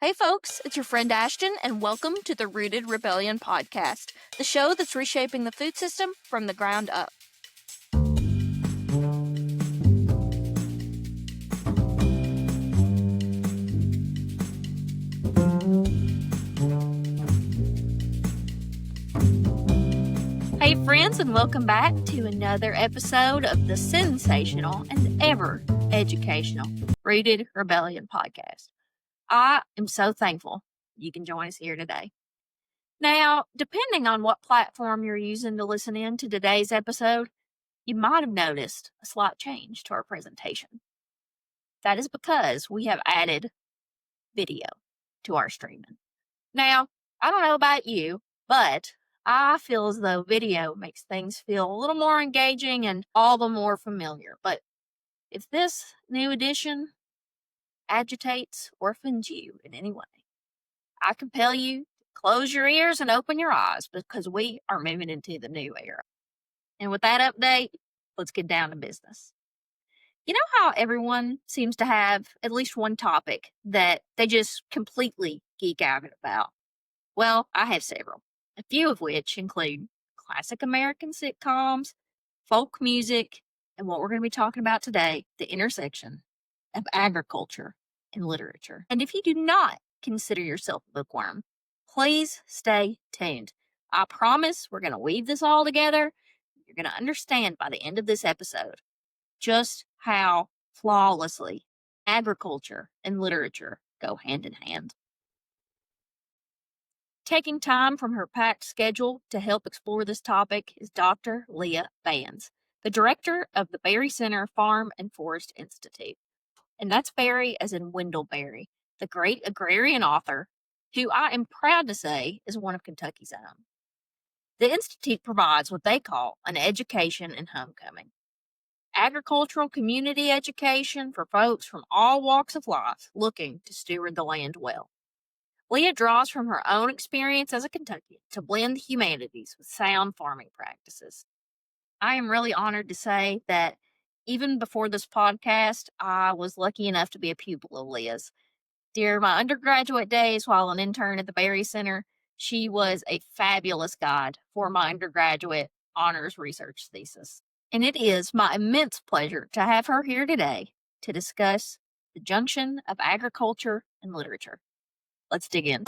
Hey folks, it's your friend Ashton, and welcome to the Rooted Rebellion podcast, the show that's reshaping the food system from the ground up. Hey friends, and welcome back to another episode of the sensational and ever educational Rooted Rebellion podcast. I am so thankful you can join us here today. Now, depending on what platform you're using to listen in to today's episode, you might have noticed a slight change to our presentation. That is because we have added video to our streaming. Now, I don't know about you, but I feel as though video makes things feel a little more engaging and all the more familiar. But if this new edition agitates or offends you in any way, I compel you to close your ears and open your eyes because we are moving into the new era. And with that update, let's get down to business. You know how everyone seems to have at least one topic that they just completely geek out about? Well, I have several, a few of which include classic American sitcoms, folk music, and what we're going to be talking about today, the intersection of agriculture and literature. And if you do not consider yourself a bookworm, please stay tuned. I promise we're going to weave this all together. You're going to understand by the end of this episode just how flawlessly agriculture and literature go hand in hand. Taking time from her packed schedule to help explore this topic is Dr. Leah Bayens, the director of the Berry Center Farm and Forest Institute. And that's Berry as in Wendell Berry, the great agrarian author who I am proud to say is one of Kentucky's own. The Institute provides what they call an education and homecoming. Agricultural community education for folks from all walks of life looking to steward the land well. Leah draws from her own experience as a Kentuckian to blend the humanities with sound farming practices. I am really honored to say that even before this podcast, I was lucky enough to be a pupil of Leah's. During my undergraduate days while an intern at the Berry Center, she was a fabulous guide for my undergraduate honors research thesis. And it is my immense pleasure to have her here today to discuss the junction of agriculture and literature. Let's dig in.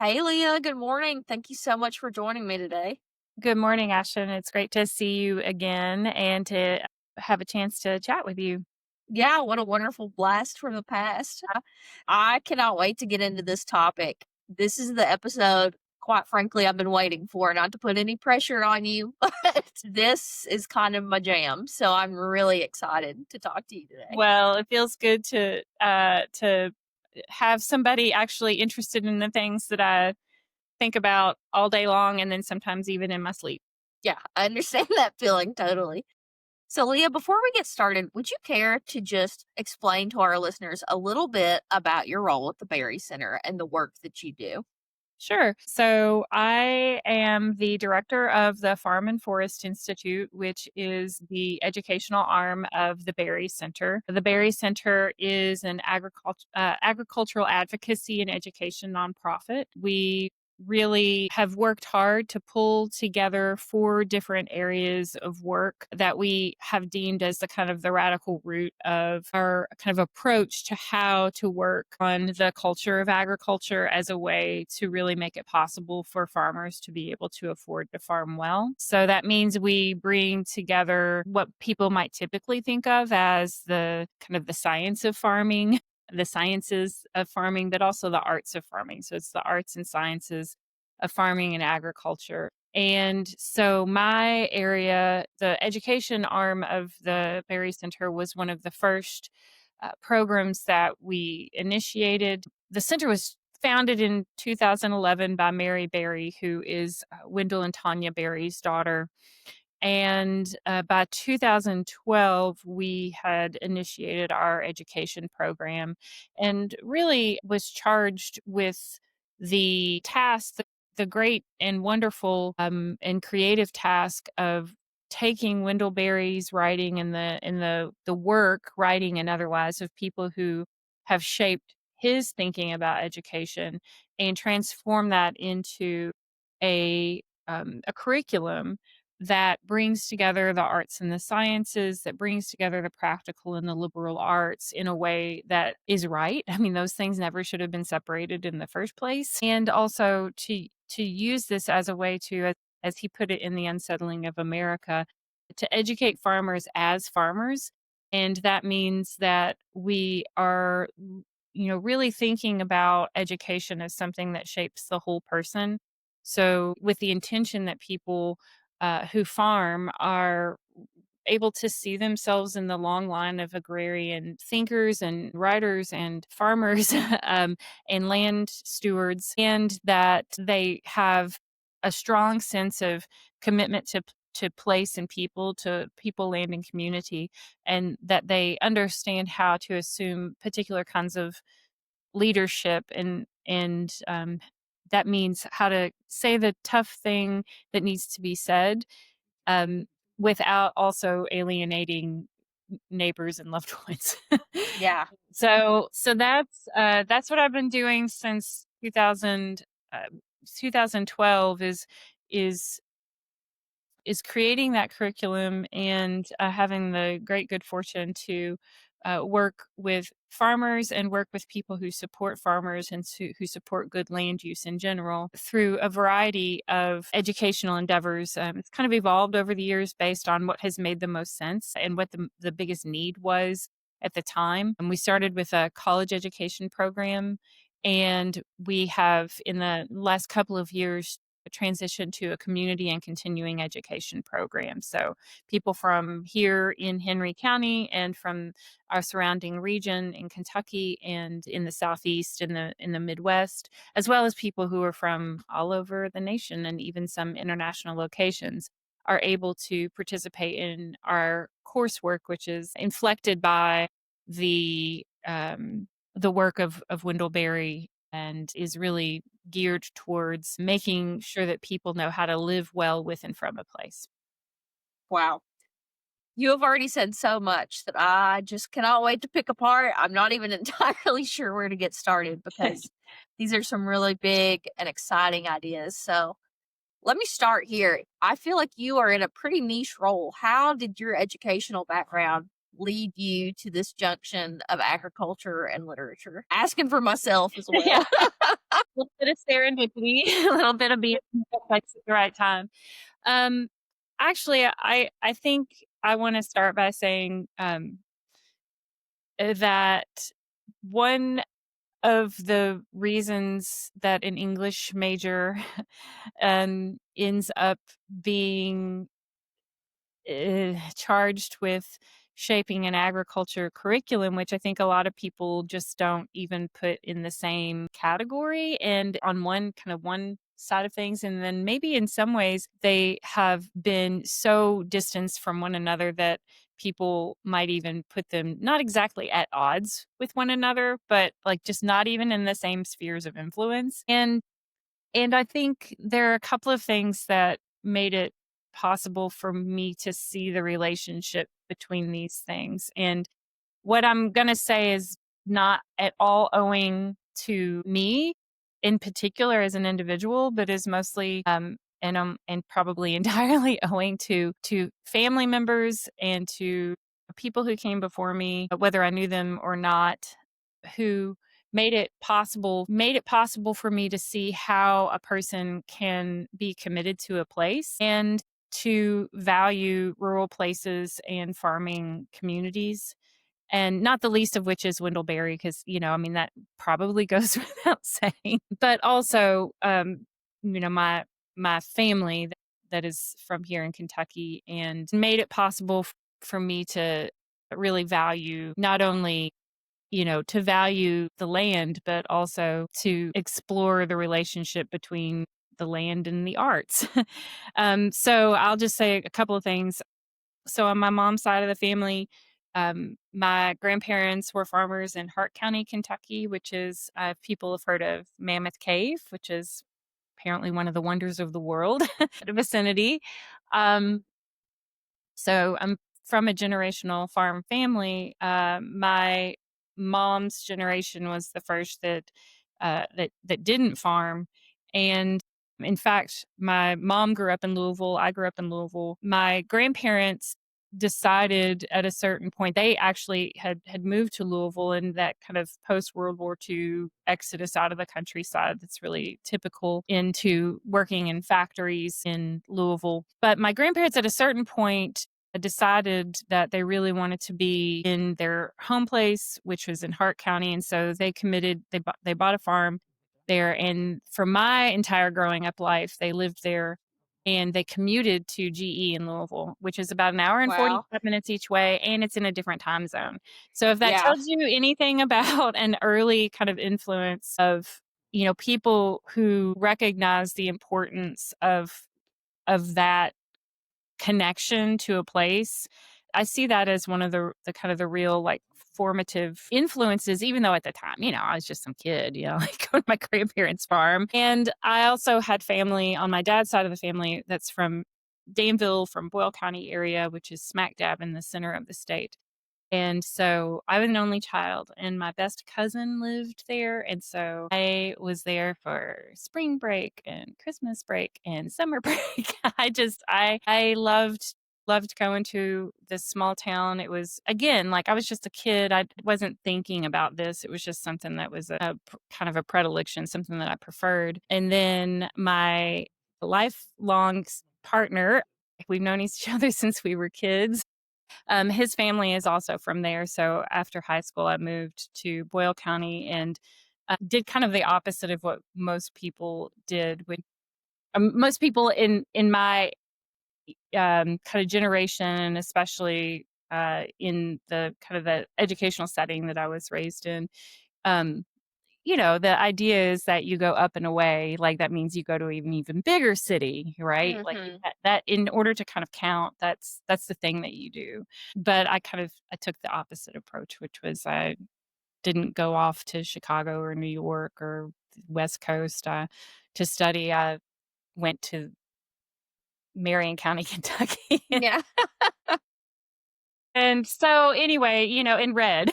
Hey, Leah. Good morning. Thank you so much for joining me today. Good morning, Ashton. It's great to see you again and to have a chance to chat with you. Yeah, what a wonderful blast from the past. I cannot wait to get into this topic. This is the episode, quite frankly, I've been waiting for, not to put any pressure on you, but this is kind of my jam. So I'm really excited to talk to you today. Well, it feels good to have somebody actually interested in the things that I think about all day long and then sometimes even in my sleep. Yeah, I understand that feeling totally. So, Leah, before we get started, would you care to just explain to our listeners a little bit about your role at the Berry Center and the work that you do? Sure. So I am the director of the Farm and Forest Institute, which is the educational arm of the Berry Center. The Berry Center is an agricultural advocacy and education nonprofit. We really have worked hard to pull together 4 different areas of work that we have deemed as the radical root of our kind of approach to how to work on the culture of agriculture as a way to really make it possible for farmers to be able to afford to farm well. So that means we bring together what people might typically think of as the kind of the science of farming, the sciences of farming, but also the arts of farming. So it's the arts and sciences of farming and agriculture. And so my area, the education arm of the Berry Center, was one of the first programs that we initiated. The center was founded in 2011 by Mary Berry, who is Wendell and Tanya Berry's daughter. And by 2012, we had initiated our education program and really was charged with the task, the great and wonderful and creative task of taking Wendell Berry's writing and the work, writing and otherwise, of people who have shaped his thinking about education and transform that into a curriculum that brings together the arts and the sciences, that brings together the practical and the liberal arts in a way that is right. I mean, those things never should have been separated in the first place. And also to use this as a way to, as he put it in The Unsettling of America, to educate farmers as farmers. And that means that we are, really thinking about education as something that shapes the whole person. So, with the intention that people who farm are able to see themselves in the long line of agrarian thinkers and writers and farmers and land stewards, and that they have a strong sense of commitment to place and people, to people, land, and community, and that they understand how to assume particular kinds of leadership and that means how to say the tough thing that needs to be said, um, without also alienating neighbors and loved ones. Yeah. So that's what I've been doing since 2012 is is creating that curriculum and having the great good fortune to work with farmers and work with people who support farmers and who support good land use in general through a variety of educational endeavors. It's kind of evolved over the years based on what has made the most sense and what the biggest need was at the time. And we started with a college education program, and we have in the last couple of years transition to a community and continuing education program. So people from here in Henry County and from our surrounding region in Kentucky and in the Southeast, in the Midwest, as well as people who are from all over the nation and even some international locations, are able to participate in our coursework, which is inflected by the work of Wendell Berry and is really geared towards making sure that people know how to live well with and from a place. Wow. You have already said so much that I just cannot wait to pick apart. I'm not even entirely sure where to get started because these are some really big and exciting ideas. So let me start here. I feel like you are in a pretty niche role. How did your educational background lead you to this junction of agriculture and literature? Asking for myself as Yeah. well. A little bit of serendipity, a little bit of being in the right place at the right time. Um, Actually, I think I want to start by saying that one of the reasons that an English major ends up being charged with shaping an agriculture curriculum, which I think a lot of people just don't even put in the same category and on one side of things. And then maybe in some ways they have been so distanced from one another that people might even put them not exactly at odds with one another, but like just not even in the same spheres of influence. And I think there are a couple of things that made it possible for me to see the relationship between these things. And what I'm going to say is not at all owing to me in particular as an individual, but is mostly and probably entirely owing to family members and to people who came before me, whether I knew them or not, who made it possible for me to see how a person can be committed to a place and to value rural places and farming communities, and not the least of which is Wendell Berry, because I mean that probably goes without saying. But also, my family that is from here in Kentucky, and made it possible for me to really value not only to value the land, but also to explore the relationship between the land and the arts. So I'll just say a couple of things. So on my mom's side of the family, my grandparents were farmers in Hart County, Kentucky, which is, if people have heard of Mammoth Cave, which is apparently one of the wonders of the world, the vicinity. Um, so I'm from a generational farm family. My mom's generation was the first that didn't farm, and in fact, my mom grew up in Louisville. I grew up in Louisville. My grandparents decided at a certain point they actually had moved to Louisville in that kind of post World War II exodus out of the countryside that's really typical into working in factories in Louisville. But my grandparents at a certain point decided that they really wanted to be in their home place, which was in Hart County, and so they committed. They bought a farm there, and for my entire growing up life, they lived there, and they commuted to GE in Louisville, which is about an hour and Wow. 45 minutes each way, and it's in a different time zone. So if that Yeah. tells you anything about an early kind of influence of people who recognize the importance of that connection to a place. I see that as one of the kind of the real like formative influences, even though at the time, I was just some kid, like going to my grandparents' farm. And I also had family on my dad's side of the family that's from Danville, from Boyle County area, which is smack dab in the center of the state. And so I was an only child, and my best cousin lived there. And so I was there for spring break and Christmas break and summer break. I loved going to this small town. It was, again, like I was just a kid. I wasn't thinking about this. It was just something that was kind of a predilection, something that I preferred. And then my lifelong partner, we've known each other since we were kids. His family is also from there. So after high school, I moved to Boyle County and did kind of the opposite of what most people did. Most people in my kind of generation, especially in the kind of the educational setting that I was raised in, um, the idea is that you go up and away. Like that means you go to an even bigger city, right? Like Mhm. that in order to kind of count, that's the thing that you do. But I took the opposite approach, which was I didn't go off to Chicago or New York or West Coast to study. I went to Marion County, Kentucky. Yeah. And so anyway, in red.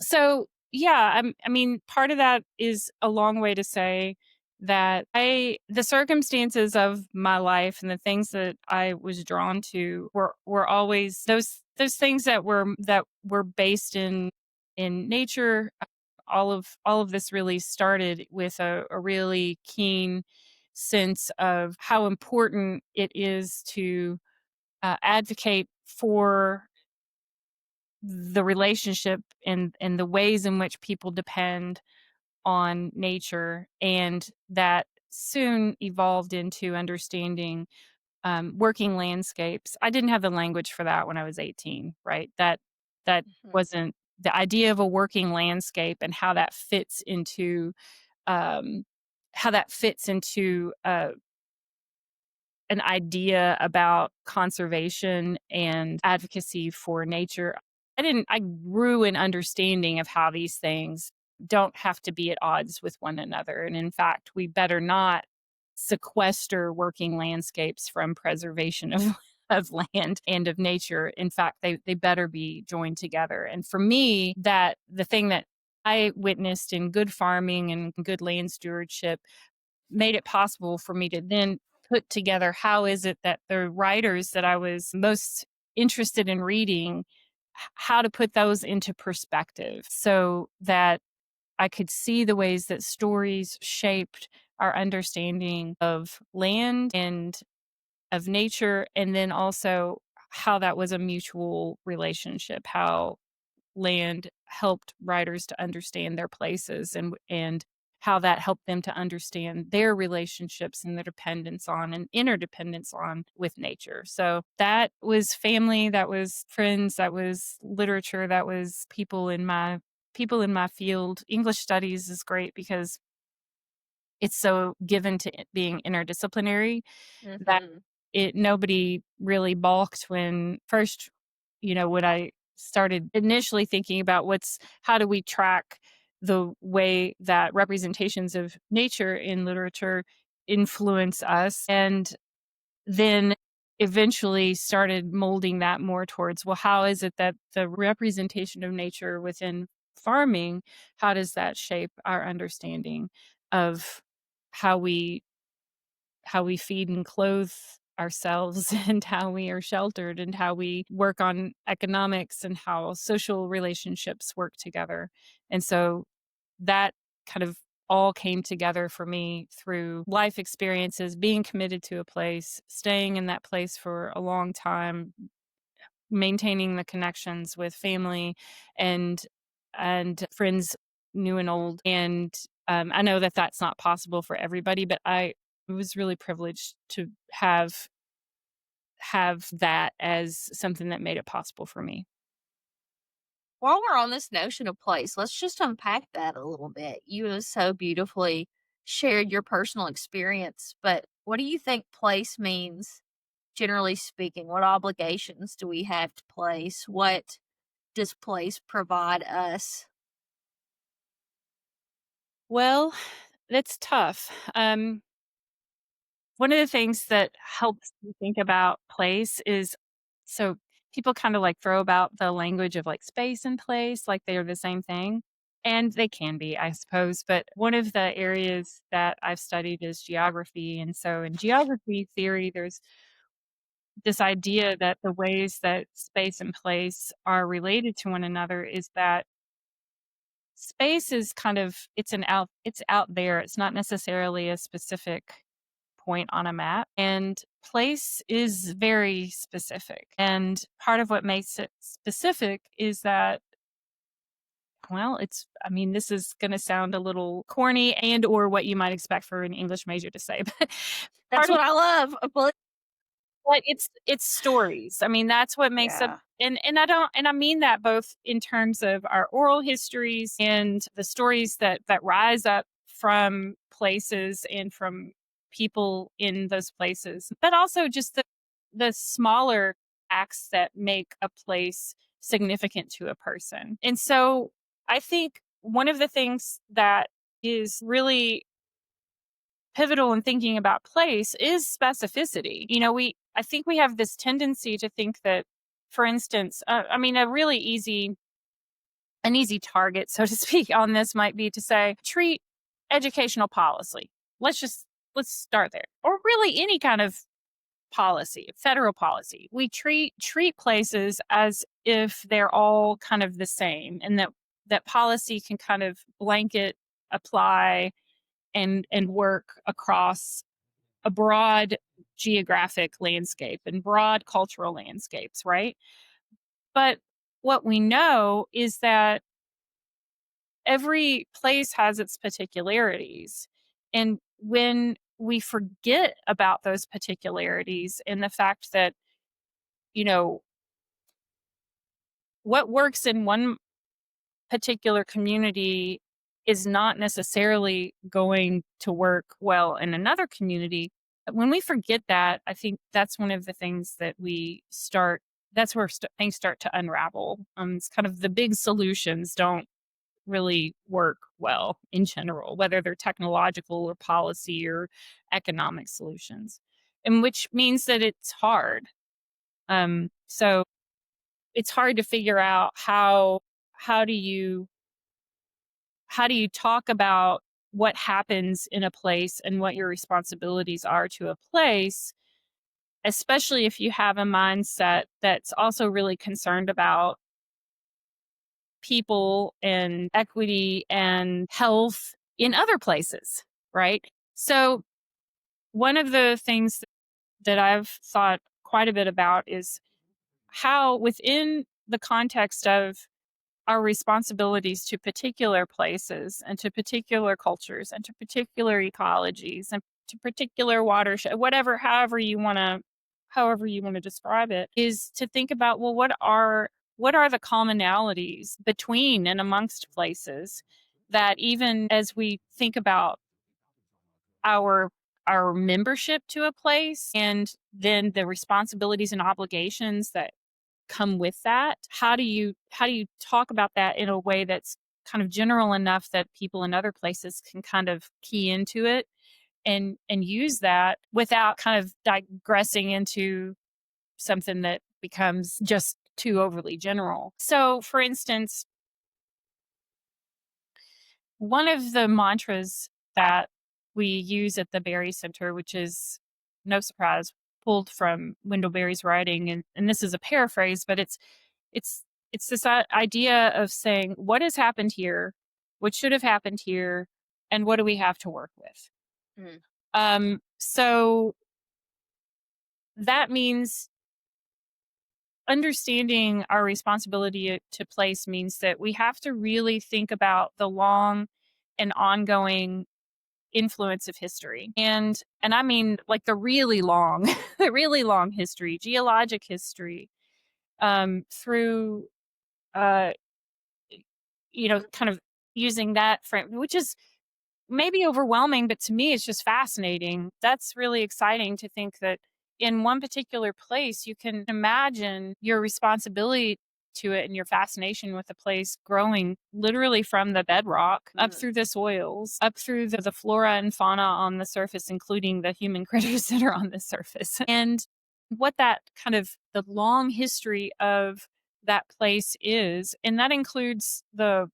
So yeah, I mean, part of that is a long way to say that the circumstances of my life and the things that I was drawn to were always those things that were based in nature. All of this really started with a really keen sense of how important it is to advocate for the relationship and the ways in which people depend on nature, and that soon evolved into understanding working landscapes. I didn't have the language for that when I was 18, right? That Mhm. wasn't the idea of a working landscape and um, how that fits into an idea about conservation and advocacy for nature. I grew an understanding of how these things don't have to be at odds with one another. And in fact, we better not sequester working landscapes from preservation of, of land and of nature. In fact, they better be joined together. And for me, that the thing that I witnessed in good farming and good land stewardship made it possible for me to then put together how is it that the writers that I was most interested in reading, how to put those into perspective so that I could see the ways that stories shaped our understanding of land and of nature, and then also how that was a mutual relationship, how land helped writers to understand their places and how that helped them to understand their relationships and their dependence on and interdependence on with nature. So that was family, that was friends, that was literature, that was people in my field. English studies is great because it's so given to it being interdisciplinary that Mm-hmm. nobody really balked when first, when I started initially thinking about how do we track the way that representations of nature in literature influence us, and then eventually started molding that more towards, well, how is it that the representation of nature within farming, how does that shape our understanding of how we feed and clothe ourselves and how we are sheltered and how we work on economics and how social relationships work together. And so that kind of all came together for me through life experiences, being committed to a place, staying in that place for a long time, maintaining the connections with family and friends new and old. And I know that that's not possible for everybody, but I was really privileged to have that as something that made it possible for me. While we're on this notion of place, let's just unpack that a little bit. You have so beautifully shared your personal experience, but what do you think place means, generally speaking? What obligations do we have to place? What does place provide us? Well, that's tough. One of the things that helps me think about place is, so people kind of like throw about the language of like space and place like they are the same thing. And they can be, I suppose. But one of the areas that I've studied is geography. And so in geography theory, there's this idea that the ways that space and place are related to one another is that space is kind of, it's out there. It's not necessarily a specific point on a map, and place is very specific. And part of what makes it specific is that, well, I mean, this is going to sound a little corny and or what you might expect for an English major to say, but That's part of what I love. but it's stories. I mean, that's what makes up, Yeah. and I mean that both in terms of our oral histories and the stories that rise up from places and from people in those places, but also just the smaller acts that make a place significant to a person. And so I think one of the things that is really pivotal in thinking about place is specificity. I think we have this tendency to think that, for instance, I mean, an easy target, so to speak, on this might be to say, treat educational policy. Let's start there. Or really any kind of policy, federal policy. We treat places as if they're all kind of the same, and that policy can kind of blanket apply and work across a broad geographic landscape and broad cultural landscapes, right? But what we know is that every place has its particularities. And when we forget about those particularities and the fact that, you know, what works in one particular community is not necessarily going to work well in another community. When we forget that, I think that's one of the things that that's where things start to unravel. It's kind of the big solutions don't really work well in general, whether they're technological or policy or economic solutions, and which means that it's hard. So it's hard to figure out how do you talk about what happens in a place and what your responsibilities are to a place, especially if you have a mindset that's also really concerned about people and equity and health in other places, right? So, one of the things that I've thought quite a bit about is how, within the context of our responsibilities to particular places and to particular cultures and to particular ecologies and to particular watershed, however you want to describe it, is to think about, well, what are the commonalities between and amongst places, that even as we think about our membership to a place, and then the responsibilities and obligations that come with that. How do you talk about that in a way that's kind of general enough that people in other places can kind of key into it and use that without kind of digressing into something that becomes just too overly general. So, for instance, one of the mantras that we use at the Berry Center, which is no surprise, pulled from Wendell Berry's writing, and this is a paraphrase, but it's it's this idea of saying what has happened here, what should have happened here, and what do we have to work with. Mm. So that means understanding our responsibility to place means that we have to really think about the long and ongoing influence of history. And I mean like the really long the really long history, geologic history, through uh kind of using that frame, which is maybe overwhelming, but to me, it's just fascinating. That's really exciting to think that in one particular place, you can imagine your responsibility to it and your fascination with the place growing literally from the bedrock up through the soils, up through the flora and fauna on the surface, including the human critters that are on the surface. And what that kind of the long history of that place is. And that includes the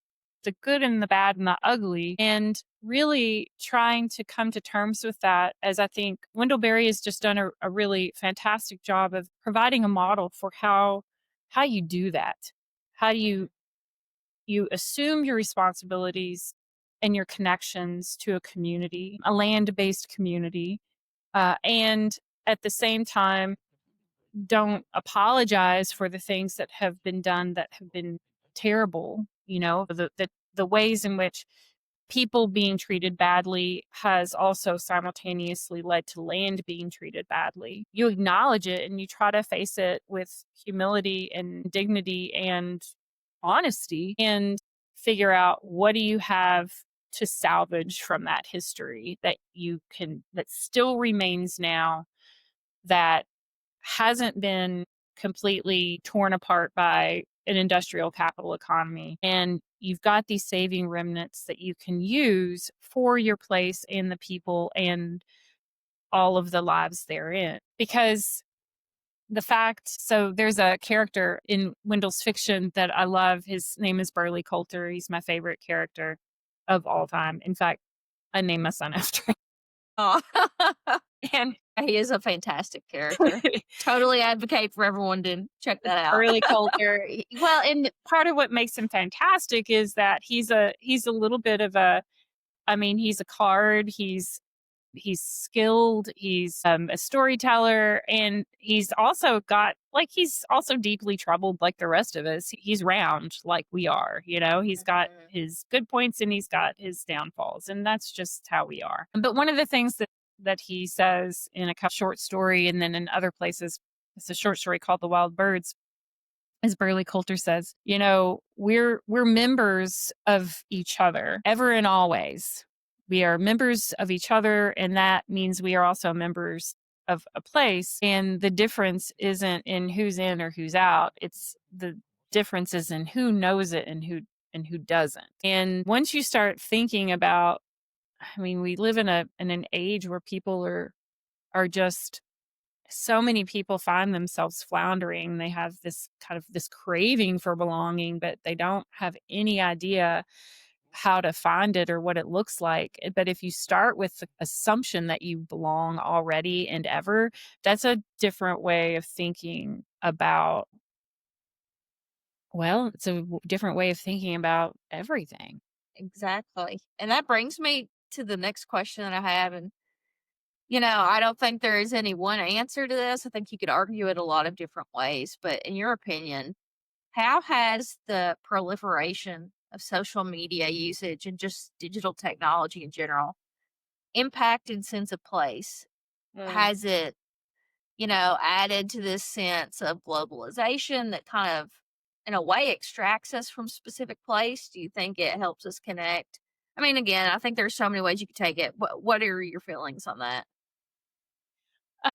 good and the bad and the ugly, and really trying to come to terms with that. As I think Wendell Berry has just done a really fantastic job of providing a model for how you do that. How do you assume your responsibilities and your connections to a community, a land-based community, and at the same time don't apologize for the things that have been done that have been terrible. The ways in which people being treated badly has also simultaneously led to land being treated badly. You acknowledge it and you try to face it with humility and dignity and honesty and figure out what do you have to salvage from that history that still remains now, that hasn't been completely torn apart by an industrial capital economy. And you've got these saving remnants that you can use for your place and the people and all of the lives therein. Because so there's a character in Wendell's fiction that I love. His name is Burley Coulter. He's my favorite character of all time. In fact, I named my son after him. Oh. And he is a fantastic character. Totally advocate for everyone to check that out. Burley Coulter. Well, and part of what makes him fantastic is that he's a little bit of he's a card. He's skilled. He's a storyteller, and he's also deeply troubled like the rest of us. He's round like we are. He's got his good points and he's got his downfalls, and that's just how we are. But one of the things that he says in a short story, and then in other places, it's a short story called "The Wild Birds," as Burley Coulter says, we're members of each other, ever and always. We are members of each other, and that means we are also members of a place. And the difference isn't in who's in or who's out. It's the difference is in who knows it and who doesn't. And once you start thinking about, we live in an age where people are just, so many people find themselves floundering. They have this craving for belonging, but they don't have any idea how to find it or what it looks like. But if you start with the assumption that you belong already and ever, that's a different way of thinking about, it's a different way of thinking about everything. Exactly. And that brings me to the next question that I have. And, I don't think there is any one answer to this. I think you could argue it a lot of different ways. But in your opinion, how has the proliferation of social media usage and just digital technology in general impacted sense of place? Has it, added to this sense of globalization that kind of, in a way, extracts us from specific place? Do you think it helps us connect? I mean, again, I think there's so many ways you could take it. What are your feelings on that?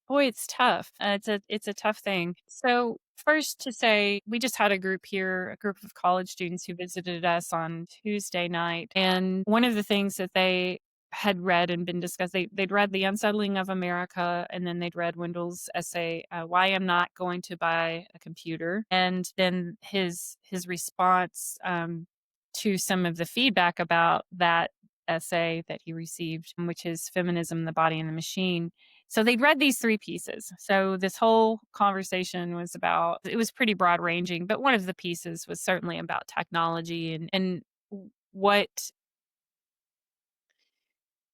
Boy, it's tough. It's a tough thing. So first to say, we just had a group here, a group of college students who visited us on Tuesday night, and one of the things that they had read and been discussed, they'd read The Unsettling of America, and then they'd read Wendell's essay, Why I'm Not Going to Buy a Computer, and then his response to some of the feedback about that essay that he received, which is Feminism, the Body and the Machine. So they'd read these 3 pieces. So this whole conversation was about, it was pretty broad ranging, but one of the pieces was certainly about technology and what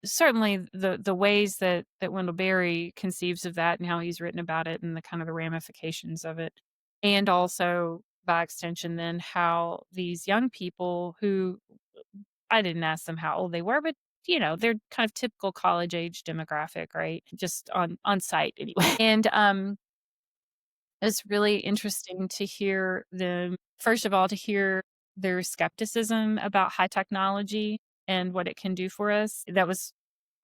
certainly the ways that Wendell Berry conceives of that and how he's written about it and the kind of the ramifications of it. And also by extension then how these young people who, I didn't ask them how old they were, but they're kind of typical college age demographic, right? Just on site anyway. And it's really interesting to hear them, first of all, to hear their skepticism about high technology and what it can do for us. That was,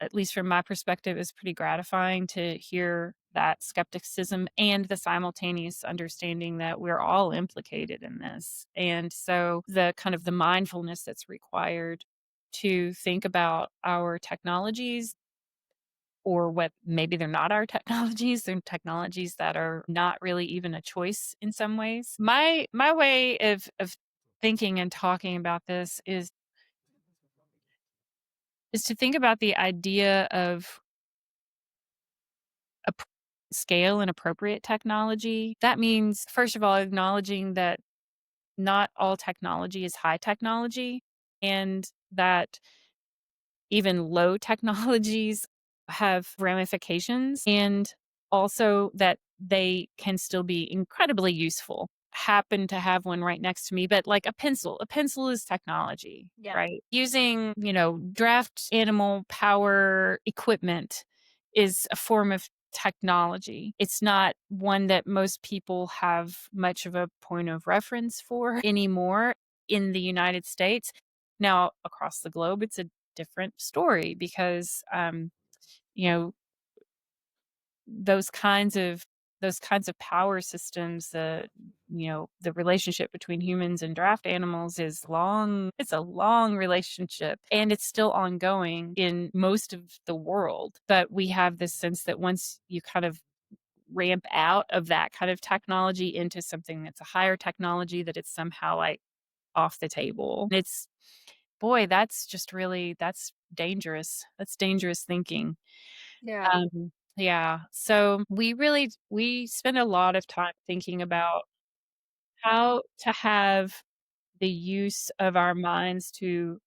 at least from my perspective, is pretty gratifying to hear that skepticism and the simultaneous understanding that we're all implicated in this. And so the kind of the mindfulness that's required to think about our technologies, or what maybe they're not our technologies, they're technologies that are not really even a choice in some ways. My way of thinking and talking about this is to think about the idea of a scale and appropriate technology. That means, first of all, acknowledging that not all technology is high technology, and that even low technologies have ramifications, and also that they can still be incredibly useful. Happen to have one right next to me, but like a pencil is technology, Yeah. right? Using, draft animal power equipment is a form of technology. It's not one that most people have much of a point of reference for anymore in the United States. Now, across the globe, it's a different story because, you know, those kinds of power systems, the relationship between humans and draft animals is long. It's a long relationship, and it's still ongoing in most of the world. But we have this sense that once you kind of ramp out of that kind of technology into something that's a higher technology, that it's somehow like off the table. It's, boy, that's dangerous. That's dangerous thinking. Yeah. Yeah. So we spend a lot of time thinking about how to have the use of our minds to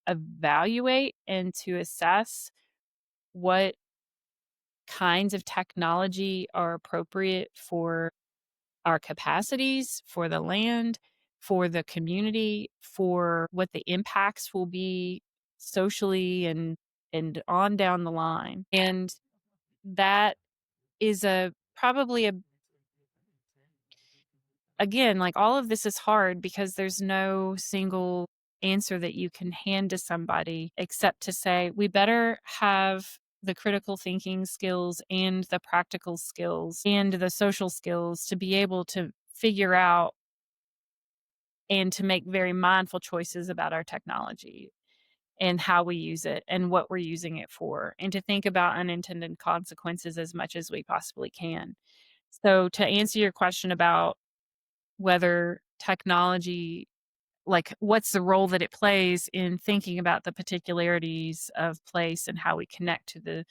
evaluate and to assess what kinds of technology are appropriate for our capacities, for the land, for the community, for what the impacts will be socially and on down the line. And that is a probably a again, like, all of this is hard because there's no single answer that you can hand to somebody except to say, we better have the critical thinking skills and the practical skills and the social skills to be able to figure out and to make very mindful choices about our technology and how we use it and what we're using it for, and to think about unintended consequences as much as we possibly can. So, to answer your question about whether technology, like, what's the role that it plays in thinking about the particularities of place and how we connect to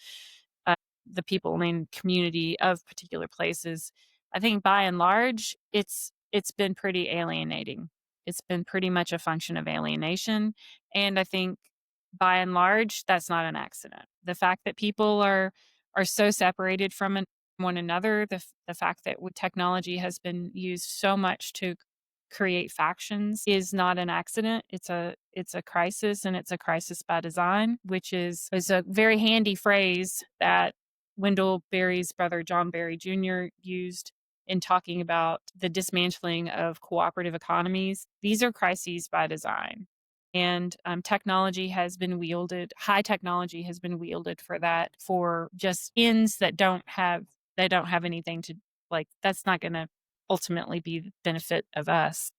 uh, the people and community of particular places, I think by and large, it's been pretty alienating. It's been pretty much a function of alienation, and I think by and large, that's not an accident. The fact that people are so separated from one another, the fact that technology has been used so much to create factions is not an accident. It's a crisis, and it's a crisis by design, which is a very handy phrase that Wendell Berry's brother John Berry Jr. used in talking about the dismantling of cooperative economies. These are crises by design. And technology has been wielded, high technology has been wielded for that, for just ends that don't have anything to, like, that's not going to ultimately be the benefit of us,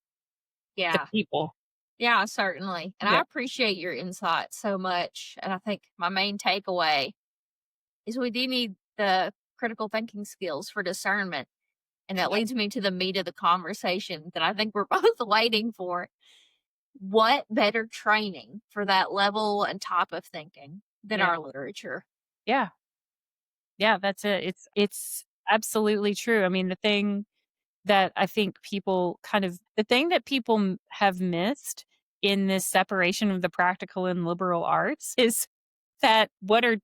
the Yeah. people. Yeah, certainly. And I Yeah. appreciate your insight so much. And I think my main takeaway is we do need the critical thinking skills for discernment. And that leads me to the meat of the conversation that I think we're both waiting for. What better training for that level and type of thinking than Yeah. our literature? Yeah. Yeah, that's it. It's absolutely true. I mean, the thing that I think the thing that people have missed in this separation of the practical and liberal arts is that what are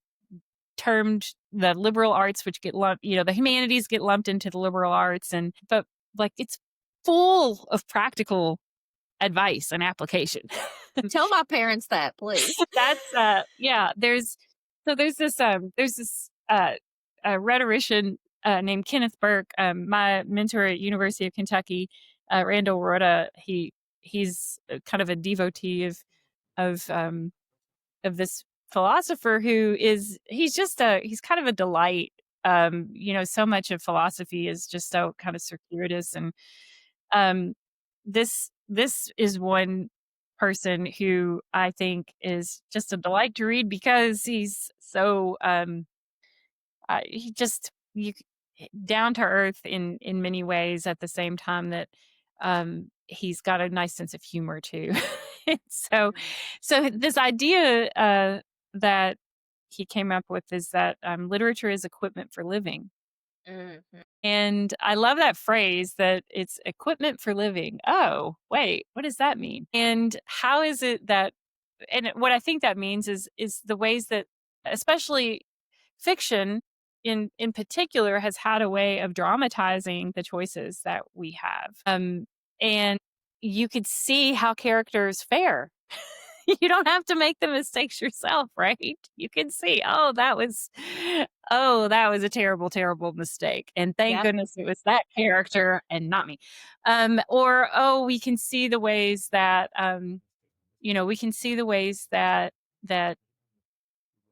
termed the liberal arts, which get lumped, the humanities get lumped into the liberal arts, but like it's full of practical advice and application. Tell my parents that, please. That's yeah. There's this a rhetorician named Kenneth Burke, my mentor at University of Kentucky, Randall Rhoda. He's kind of a devotee of um, of this philosopher he's kind of a delight. So much of philosophy is just so kind of circuitous, and um, this is one person who I think is just a delight to read because he's so he just down to earth in many ways, at the same time that he's got a nice sense of humor too. And so this idea that he came up with is that literature is equipment for living. Mhm. And I love that phrase, that it's equipment for living. Oh, wait, what does that mean? And how is it that, and what I think that means is the ways that, especially fiction in particular, has had a way of dramatizing the choices that we have. And you could see how characters fare. You don't have to make the mistakes yourself, right? You can see, that was a terrible, terrible mistake. And thank Yep. goodness it was that character and not me. Or, we can see the ways that, that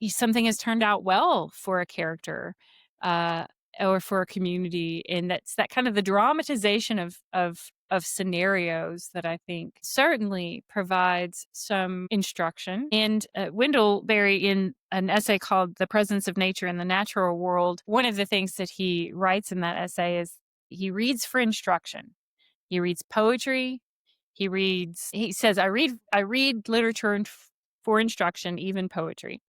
something has turned out well for a character, uh, or for a community, and that's that kind of the dramatization of scenarios that I think certainly provides some instruction. And Wendell Berry, in an essay called "The Presence of Nature in the Natural World," one of the things that he writes in that essay is he reads for instruction. He reads poetry. He says, I read literature for instruction, even poetry.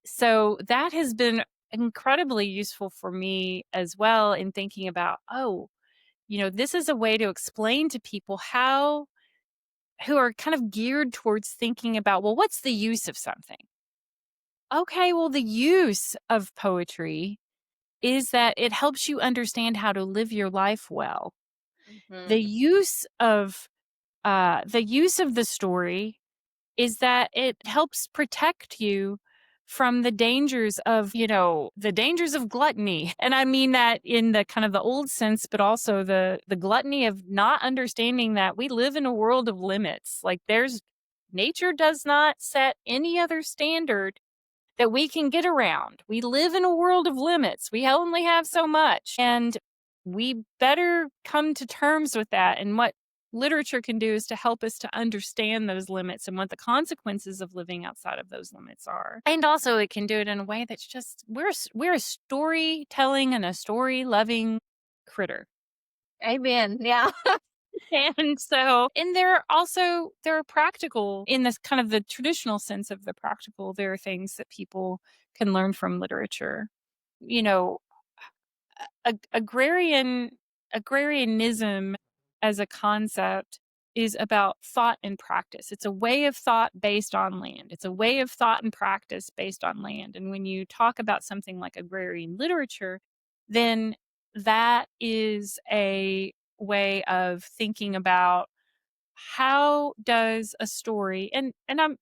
So that has been incredibly useful for me as well, in thinking about, this is a way to explain to people who are kind of geared towards thinking about, well, what's the use of something? Okay, well, the use of poetry is that it helps you understand how to live your life well. The Mhm. use of the story is that it helps protect you from the dangers of gluttony. And I mean that in the kind of the old sense, but also the gluttony of not understanding that we live in a world of limits. Like, nature does not set any other standard that we can get around. We live in a world of limits. We only have so much. And we better come to terms with that. And what literature can do is to help us to understand those limits and what the consequences of living outside of those limits are. And also, it can do it in a way that's just, we're a storytelling and a story loving critter. Amen. Yeah. And there are practical, in this kind of the traditional sense of the practical, there are things that people can learn from literature. You know, agrarianism as a concept is about thought and practice. It's a way of thought based on land. It's a way of thought and practice based on land. And when you talk about something like agrarian literature, then that is a way of thinking about, how does a story,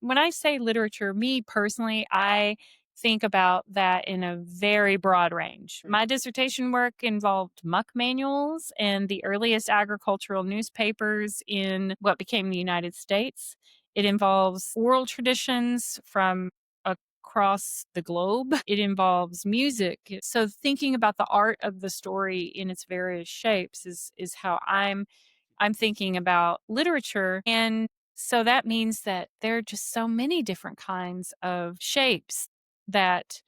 when I say literature, me personally, I think about that in a very broad range. My dissertation work involved muck manuals and the earliest agricultural newspapers in what became the United States. It involves oral traditions from across the globe. It involves music. So thinking about the art of the story in its various shapes is how I'm thinking about literature. And so that means that there are just so many different kinds of shapes that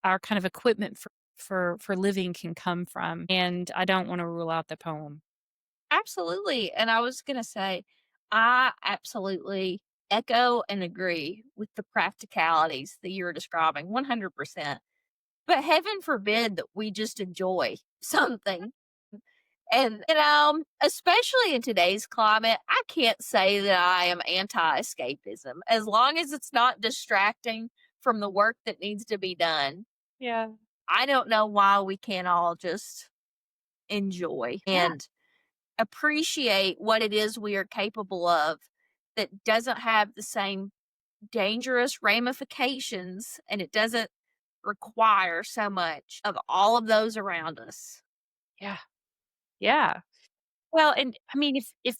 our kind of equipment for living can come from. And I don't want to rule out the poem. Absolutely. And I was going to say, I absolutely echo and agree with the practicalities that you're describing 100%. But heaven forbid that we just enjoy something. And, especially in today's climate, I can't say that I am anti escapism as long as it's not distracting from the work that needs to be done. Yeah. I don't know why we can't all just enjoy Yeah. and appreciate what it is we are capable of that doesn't have the same dangerous ramifications and it doesn't require so much of all of those around us. Yeah. Yeah. Well, and I mean, if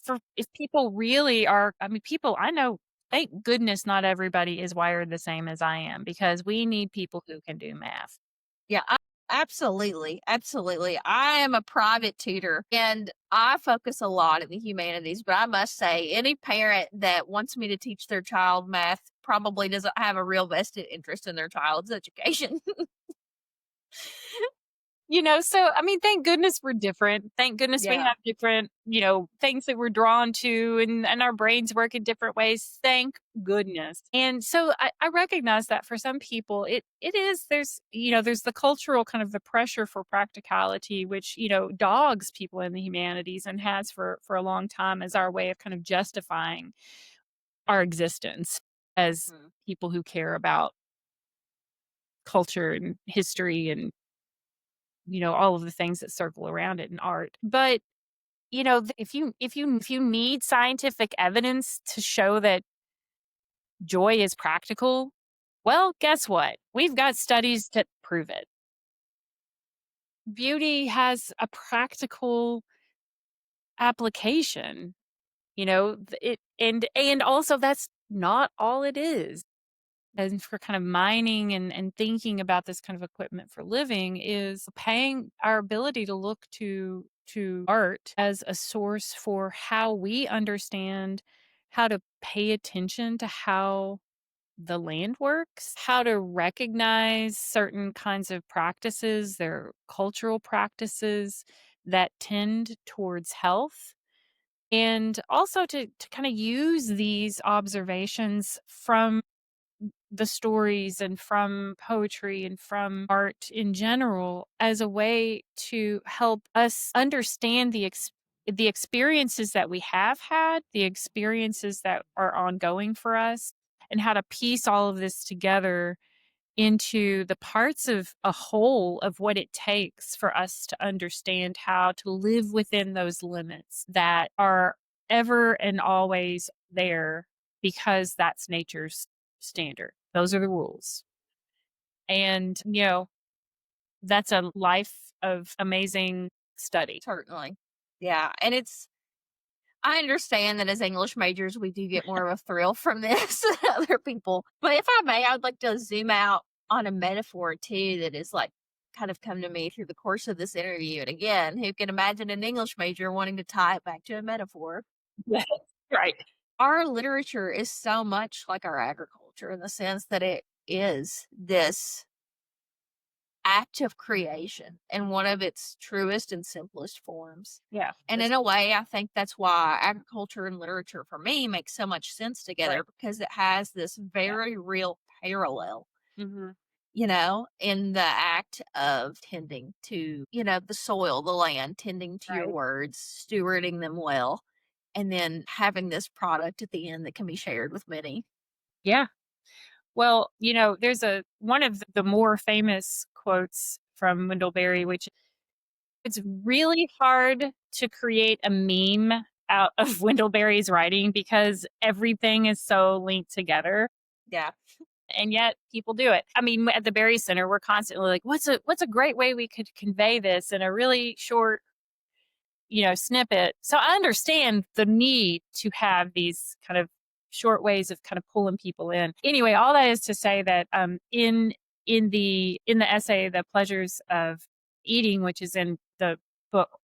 people really are, I mean, people I know, thank goodness not everybody is wired the same as I am because we need people who can do math. Yeah, absolutely. Absolutely. I am a private tutor and I focus a lot in the humanities, but I must say, any parent that wants me to teach their child math probably doesn't have a real vested interest in their child's education. So I mean, thank goodness we're different. Thank goodness we Yeah. have different, things that we're drawn to and our brains work in different ways. Thank goodness. And so I recognize that for some people it is there's the cultural kind of the pressure for practicality, which, dogs people in the humanities and has for a long time as our way of kind of justifying our existence as Mhm. people who care about culture and history and all of the things that circle around it in art. But if you need scientific evidence to show that joy is practical, well, guess what? We've got studies to prove it. Beauty has a practical application, it and also that's not all it is. And for kind of mining and thinking about this kind of equipment for living is paying our ability to look to art as a source for how we understand how to pay attention to how the land works, how to recognize certain kinds of practices, their cultural practices that tend towards health, and also to kind of use these observations from the stories and from poetry and from art in general as a way to help us understand the experiences that we have had, the experiences that are ongoing for us, and how to piece all of this together into the parts of a whole of what it takes for us to understand how to live within those limits that are ever and always there because that's nature's standard. Those are the rules. And, that's a life of amazing study. Certainly. Yeah. And I understand that as English majors, we do get more of a thrill from this than other people. But if I may, I'd like to zoom out on a metaphor too that is like kind of come to me through the course of this interview. And again, who can imagine an English major wanting to tie it back to a metaphor? Yes, right. Our literature is so much like our agriculture in the sense that it is this act of creation in one of its truest and simplest forms. Yeah. And in a way, I think that's why agriculture and literature for me makes so much sense Right. together because it has this Yeah. very real parallel, Hmm. in the act of tending to, the soil, the land, tending to your Right. words, stewarding them well, and then having this product at the end that can be shared with many. Yeah. Well, there's one of the more famous quotes from Wendell Berry, which it's really hard to create a meme out of Wendell Berry's writing because everything is so linked together. Yeah. And yet people do it. I mean, at the Berry Center, we're constantly like, what's a great way we could convey this in a really short, snippet. So I understand the need to have these kind of short ways of kind of pulling people in. Anyway, all that is to say that in the essay, The Pleasures of Eating, which is in the book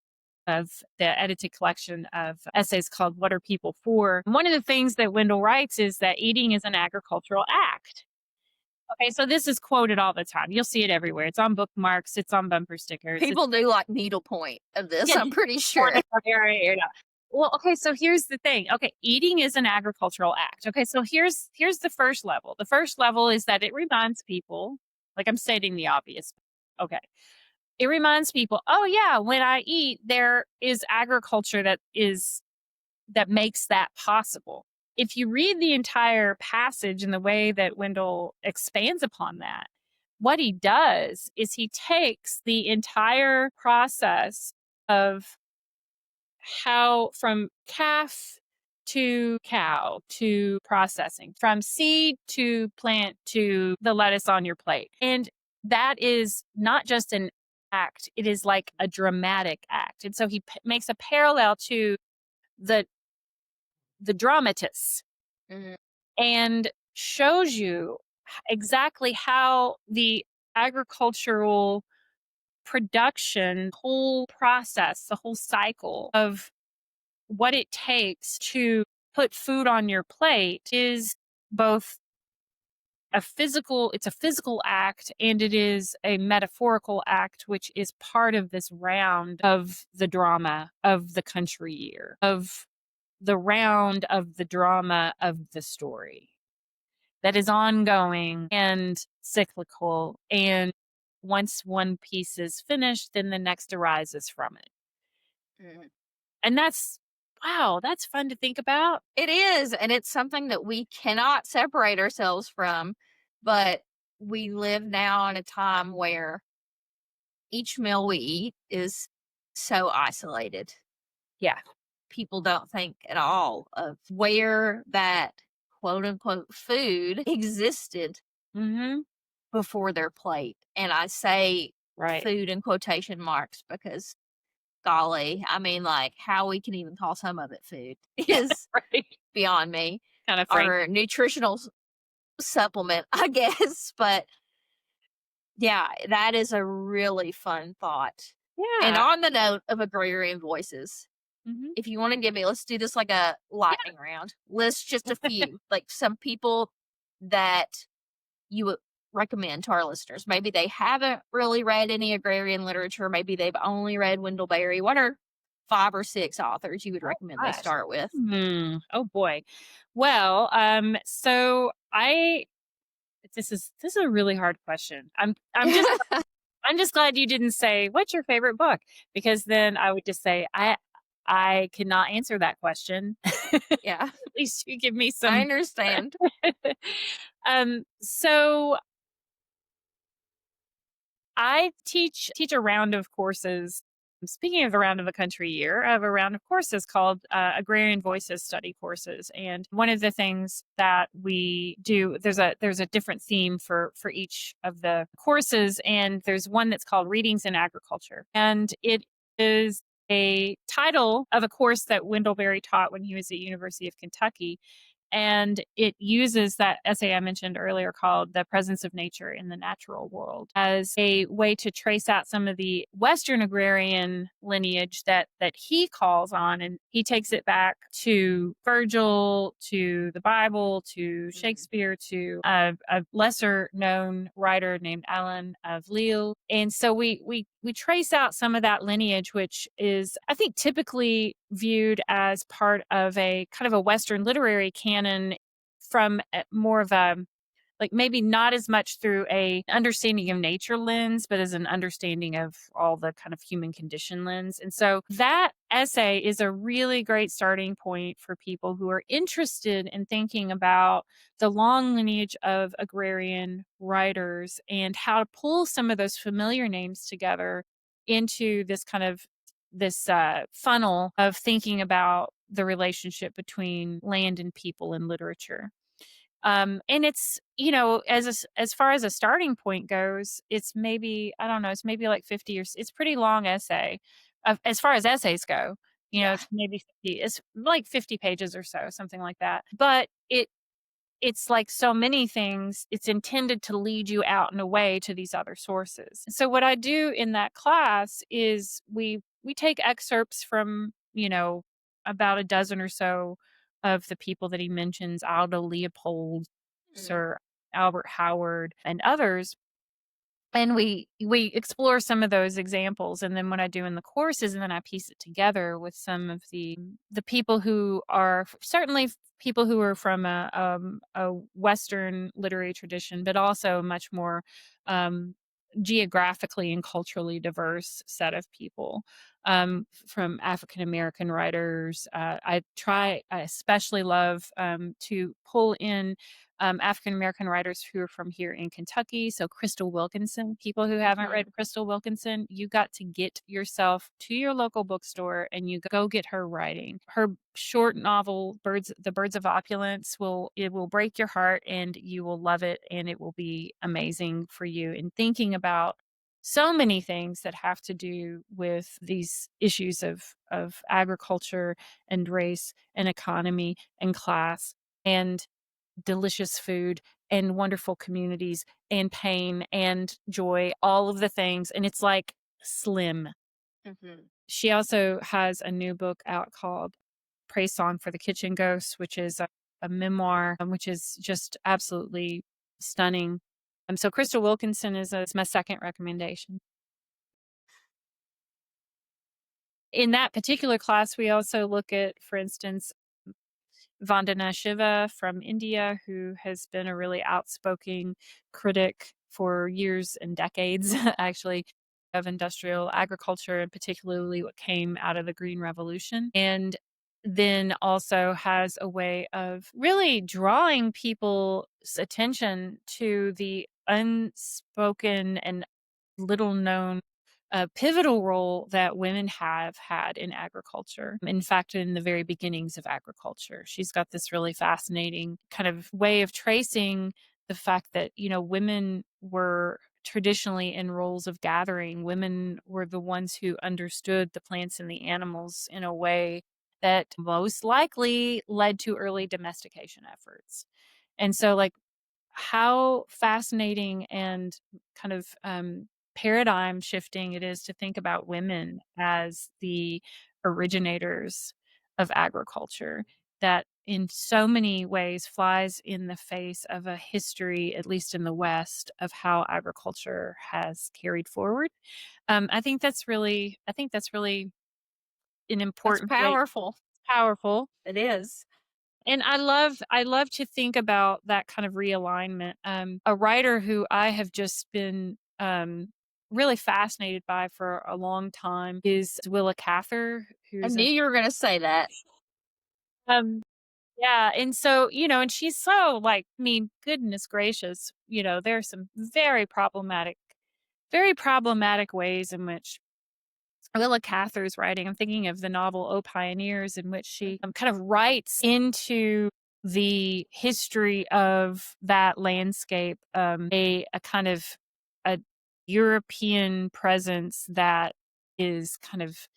of the edited collection of essays called What Are People For? One of the things that Wendell writes is that eating is an agricultural act. Okay, so this is quoted all the time. You'll see it everywhere. It's on bookmarks, it's on bumper stickers. People do like needlepoint of this, Yeah, I'm pretty sure. Well, okay, so here's the thing. Okay, eating is an agricultural act. Okay, so here's the first level. The first level is that it reminds people, like I'm stating the obvious. Okay. It reminds people, oh yeah, when I eat, there is agriculture that makes that possible. If you read the entire passage in the way that Wendell expands upon that, what he does is he takes the entire process of how from calf to cow to processing, from seed to plant to the lettuce on your plate. And that is not just an act, it is like a dramatic act. And so he makes a parallel to the dramatist Mhm. and shows you exactly how the agricultural production whole process, the whole cycle of what it takes to put food on your plate is both it's a physical act and it is a metaphorical act, which is part of this round of the drama of the country year, of the round of the drama of the story that is ongoing and cyclical. And once one piece is finished, then the next arises from it. Mhm. And wow, that's fun to think about. It is, and it's something that we cannot separate ourselves from, but we live now in a time where each meal we eat is so isolated. Yeah. People don't think at all of where that quote unquote food existed Mm-hmm. before their plate. And I say Right. food in quotation marks because golly, I mean, like, how we can even call some of it food is Right. beyond me. Kind of frank. Or nutritional supplement, I guess. But yeah, that is a really fun thought. And Yeah. on the note of agrarian voices, Mm-hmm. if you want to give me, let's do this like a lightning round. List just a few, like some people that you would recommend to our listeners. Maybe they haven't really read any agrarian literature. Maybe they've only read Wendell Berry. What are 5 or 6 authors you would recommend they Gosh. start with? Oh boy. Well, so this is a really hard question. I'm just glad you didn't say what's your favorite book, because then I would just say I cannot answer that question. Yeah, At least you give me I some. understand. So I teach a round of courses. Speaking of the round of the country year, I have a round of courses called Agrarian Voices study courses, and one of the things that we do, there's a different theme for each of the courses, and there's one that's called Readings in Agriculture, and it is a title of a course that Wendell Berry taught when he was at University of Kentucky. And it uses that essay I mentioned earlier called The Presence of Nature in the Natural World as a way to trace out some of the Western agrarian lineage that he calls on. And he takes it back to Virgil, to the Bible, to Shakespeare, to a lesser known writer named Alan of Lille. And so we trace out some of that lineage, which is, I think, typically viewed as part of a kind of a Western literary canon from more of a, like, maybe not as much through a understanding of nature lens, but as an understanding of all the kind of human condition lens. And so that essay is a really great starting point for people who are interested in thinking about the long lineage of agrarian writers and how to pull some of those familiar names together into this kind of funnel of thinking about the relationship between land and people in literature. And it's, as far as a starting point goes, it's maybe, I don't know, it's maybe like 50 or it's pretty long essay as far as essays go. Yeah. It's maybe 50, it's like 50 pages or so, something like that. But it's like so many things, it's intended to lead you out and away to these other sources. So what I do in that class is we take excerpts from, about a dozen or so of the people that he mentions, Aldo Leopold, Mm. Sir Albert Howard, and others, and we explore some of those examples, and then what I do in the courses, and then I piece it together with some of the people who are certainly people who are from a Western literary tradition, but also a much more um, geographically and culturally diverse set of people, from African American writers. I especially love to pull in African American writers who are from here in Kentucky. So Crystal Wilkinson, people who haven't Mhm. read Crystal Wilkinson, you got to get yourself to your local bookstore and you go get her writing. Her short novel, The Birds of Opulence, will break your heart and you will love it, and it will be amazing for you in thinking about so many things that have to do with these issues of agriculture and race and economy and class and delicious food and wonderful communities and pain and joy, all of the things. And it's like slim. Mhm. She also has a new book out called Praise Song for the Kitchen Ghost, which is a memoir, which is just absolutely stunning. So Crystal Wilkinson is my second recommendation. In that particular class, we also look at, for instance, Vandana Shiva from India, who has been a really outspoken critic for years and decades, actually, of industrial agriculture, and particularly what came out of the Green Revolution. And then also has a way of really drawing people's attention to the unspoken and little known pivotal role that women have had in agriculture. In fact, in the very beginnings of agriculture, she's got this really fascinating kind of way of tracing the fact that, women were traditionally in roles of gathering. Women were the ones who understood the plants and the animals in a way that most likely led to early domestication efforts. And so, like, how fascinating and kind of paradigm shifting it is to think about women as the originators of agriculture, that in so many ways flies in the face of a history, at least in the West, of how agriculture has carried forward. I think that's really an That's important way. powerful. Powerful. It is. And I love to think about that kind of realignment. A writer who I have just been really fascinated by for a long time is Willa Cather, I who's knew you were gonna say that. um yeah, and so, and she's so, like, I mean, goodness gracious, there's some very problematic ways in which Willa Cather's writing. I'm thinking of the novel "O Pioneers," in which she kind of writes into the history of that landscape, a kind of a European presence that is kind of,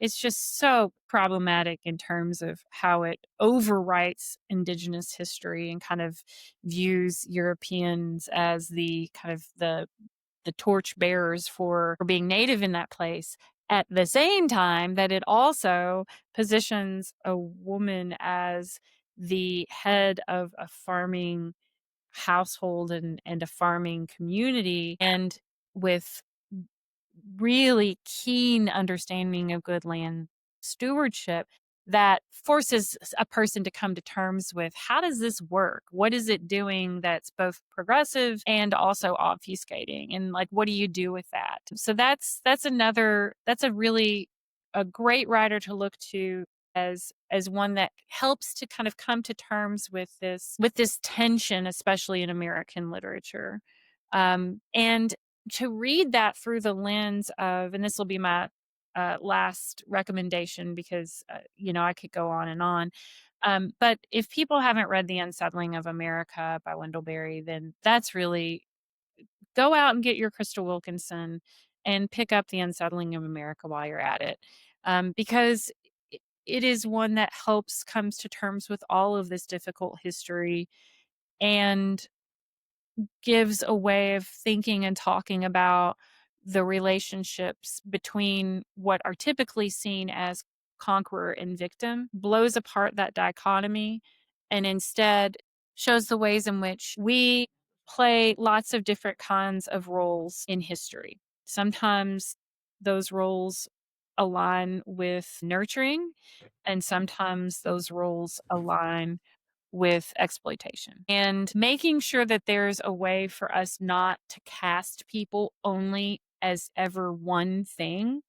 it's just so problematic in terms of how it overwrites indigenous history and kind of views Europeans as the kind of the torch bearers for being native in that place, at the same time that it also positions a woman as the head of a farming household and a farming community, and with really keen understanding of good land stewardship that forces a person to come to terms with, how does this work? What is it doing that's both progressive and also obfuscating? And, like, what do you do with that? So that's a really a great writer to look to as one that helps to kind of come to terms with this tension, especially in American literature. And to read that through the lens of, and this will be my last recommendation, because I could go on and on. But if people haven't read The Unsettling of America by Wendell Berry, then that's really, go out and get your Crystal Wilkinson and pick up The Unsettling of America while you're at it, because it is one that comes to terms with all of this difficult history and gives a way of thinking and talking about the relationships between what are typically seen as conqueror and victim, blows apart that dichotomy, and instead shows the ways in which we play lots of different kinds of roles in history. Sometimes those roles align with nurturing, and sometimes those roles align with exploitation. And making sure that there's a way for us not to cast people only as ever one thing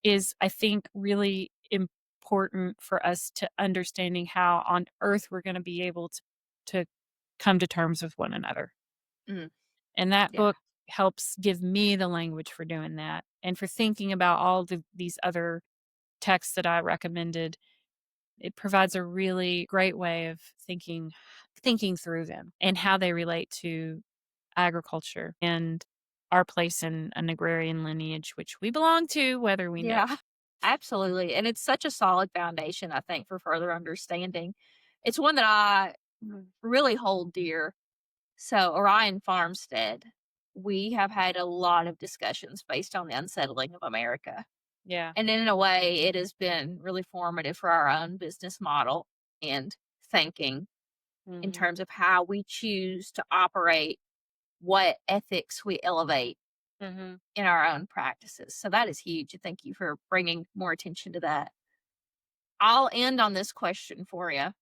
is, I think, really important for us to understanding how on earth we're going to be able to come to terms with one another. Mm, And that yeah. book helps give me the language for doing that and for thinking about all these other texts that I recommended. It provides a really great way of thinking through them and how they relate to agriculture and our place in an agrarian lineage, which we belong to, whether we know. Yeah, absolutely. And it's such a solid foundation, I think, for further understanding. It's one that I really hold dear. So, Orion Farmstead, we have had a lot of discussions based on the unsettling of America. Yeah. And in a way, it has been really formative for our own business model and thinking in Mhm. terms of how we choose to operate, what ethics we elevate Mhm. in our own practices. So that is huge. Thank you for bringing more attention to that. I'll end on this question for you.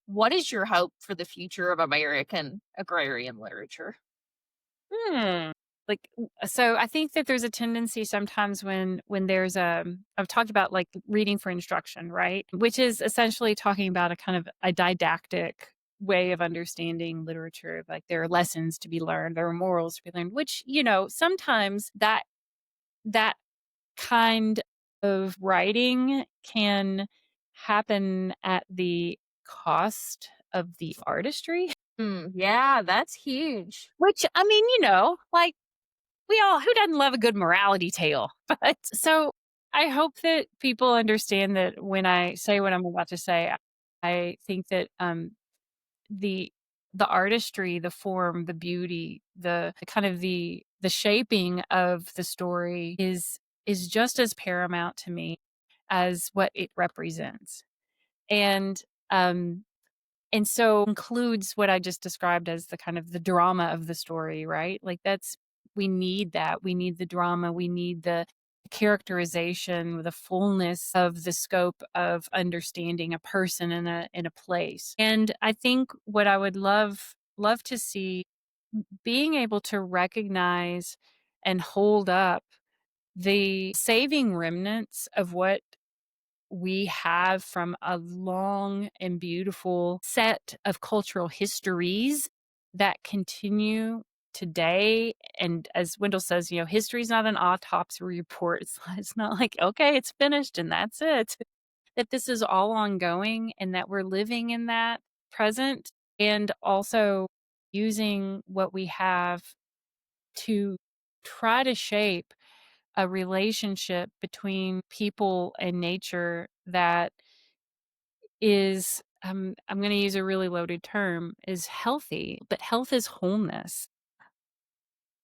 What is your hope for the future of American agrarian literature? Hmm. So I think that there's a tendency sometimes when there's I've talked about like reading for instruction, right? Which is essentially talking about a kind of a didactic way of understanding literature. Like there are lessons to be learned, there are morals to be learned, which, sometimes that kind of writing can happen at the cost of the artistry. Yeah, that's huge. Which I mean, like we all who doesn't love a good morality tale? But so I hope that people understand that when I say what I'm about to say, I think that the the artistry, the form, the beauty, the kind of the shaping of the story is just as paramount to me as what it represents. And um and so includes what I just described as the kind of the drama of the story, right? Like we need that. We need the drama. We need the characterization, the fullness of the scope of understanding a person in a place. And I think what I would love to see being able to recognize and hold up the saving remnants of what we have from a long and beautiful set of cultural histories that continue today. And as Wendell says, history is not an autopsy report. It's not like, okay, it's finished and that's it. That this is all ongoing and that we're living in that present and also using what we have to try to shape a relationship between people and nature that is I'm going to use a really loaded term is healthy, but health is wholeness.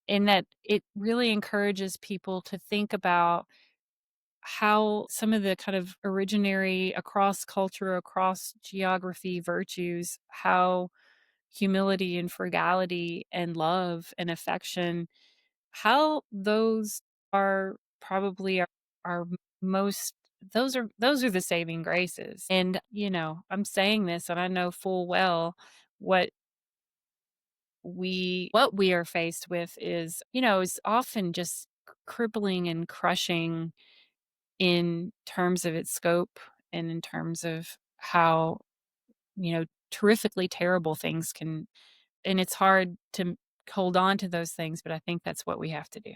In that it really encourages people to think about how some of the kind of originary across culture, across geography virtues, how humility and frugality and love and affection, how those are probably our most those are the saving graces. And, I'm saying this and I know full well what what we are faced with is often just crippling and crushing in terms of its scope and in terms of how, terrifically terrible things can, and it's hard to hold on to those things, but I think that's what we have to do.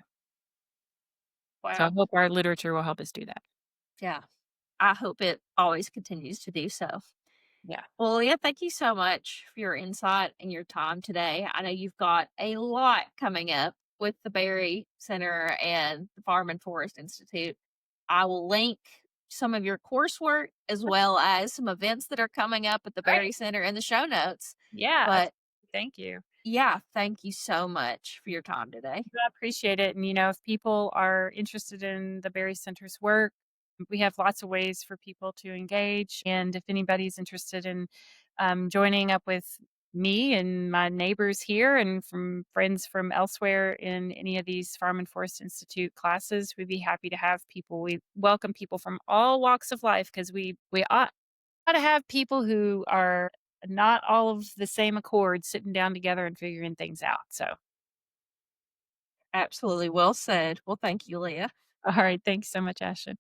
So I Wow. hope our literature will help us do that. Yeah. I hope it always continues to do so. Yeah. Well, yeah, thank you so much for your insight and your time today. I know you've got a lot coming up with the Berry Center and the Farm and Forest Institute. I will link some of your coursework as well as some events that are coming up at the Berry Great. Center in the show notes. Yeah. But Thank you. yeah, thank you so much for your time today. I appreciate it. And, if people are interested in the Berry Center's work, we have lots of ways for people to engage. And if anybody's interested in joining up with me and my neighbors here and from friends from elsewhere in any of these Farm and Forest Institute classes, we'd be happy to have people. We welcome people from all walks of life because we ought to have people who are not all of the same accord sitting down together and figuring things out. So, Absolutely. Well said. Well, thank you, Leah. all right. Thanks so much, Ashton.